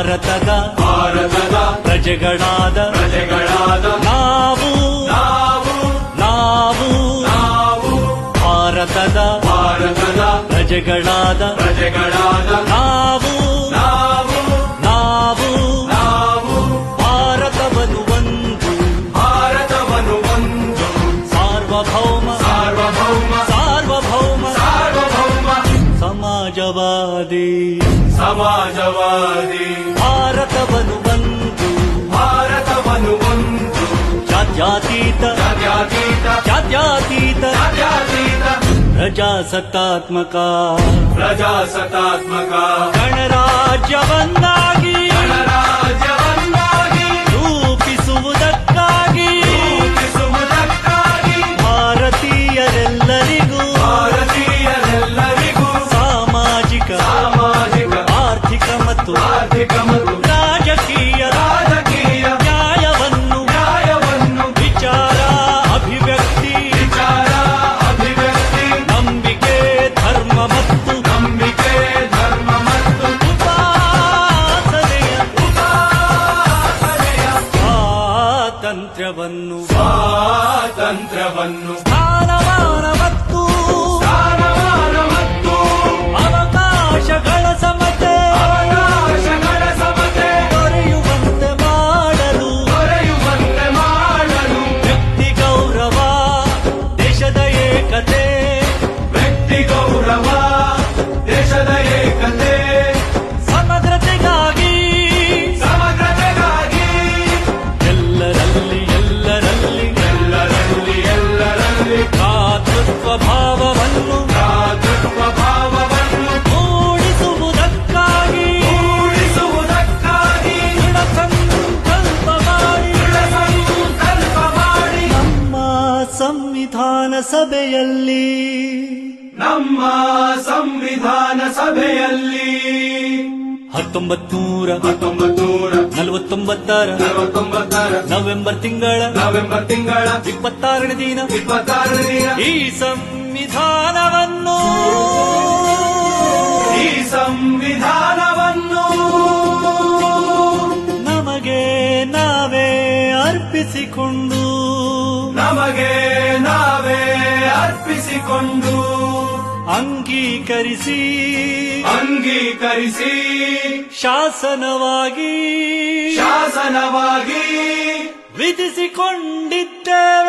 ಭಾರತದ ಪ್ರಜೆಗಳಾದ ನಾವು ಭಾರತದ ಪ್ರಜೆಗಳಾದ ನಾವು ಭಾರತವನ್ನು ಒಂದು ಸಾರ್ವಭೌಮ ಸಮಾಜವಾದಿ ಭಾರತವನ್ನು ಒಂದು ಜಾತ್ಯತೀತ ಪ್ರಜಾಸತ್ತಾತ್ಮಕ ಗಣರಾಜ್ಯವನ್ನಾಗಿ ರೂಪಿಸುವುದಕ್ಕಾಗಿ ಭಾರತೀಯರೆಲ್ಲರಿಗೂ ಸಾಮಾಜಿಕ ಆರ್ಥಿಕ ಮತ್ತು ರಾಜಕೀಯ ನ್ಯಾಯವನ್ನು ವಿಚಾರ ಅಭಿವ್ಯಕ್ತಿ ನಂಬಿಕೆ ಧರ್ಮ ಮತ್ತು ಉಪಾಸನೆಯ ಸ್ವಾತಂತ್ರ್ಯವನ್ನು ಸ್ಥಾನಮಾನ ಮತ್ತು ಅವಕಾಶಗಳ ಸಮತೆ ದೊರೆಯುವಂತೆ ಮಾಡಲು ವ್ಯಕ್ತಿ ಗೌರವ ದೇಶದ ಏಕತೆ ಸಮಗ್ರತೆಗಾಗಿ ಎಲ್ಲರಲ್ಲಿ ಭ್ರಾತೃತ್ವ ಭಾವವನ್ನು ಮೂಡಿಸುವುದಕ್ಕಾಗಿ ದೃಢ ಸಂಕಲ್ಪ ಮಾಡಿ ನಮ್ಮ ಸಂವಿಧಾನ ಸಭೆಯಲ್ಲಿ 1949 ನವೆಂಬರ್ ತಿಂಗಳ 26ನೇ ದಿನ ಈ ಸಂವಿಧಾನವನ್ನು ನಮಗೆ ನಾವೇ ಅರ್ಪಿಸಿಕೊಂಡು ಅಂಗೀಕರಿಸಿ ಶಾಸನವಾಗಿ ವಿಧಿಸಿಕೊಂಡಿದ್ದೇವೆ.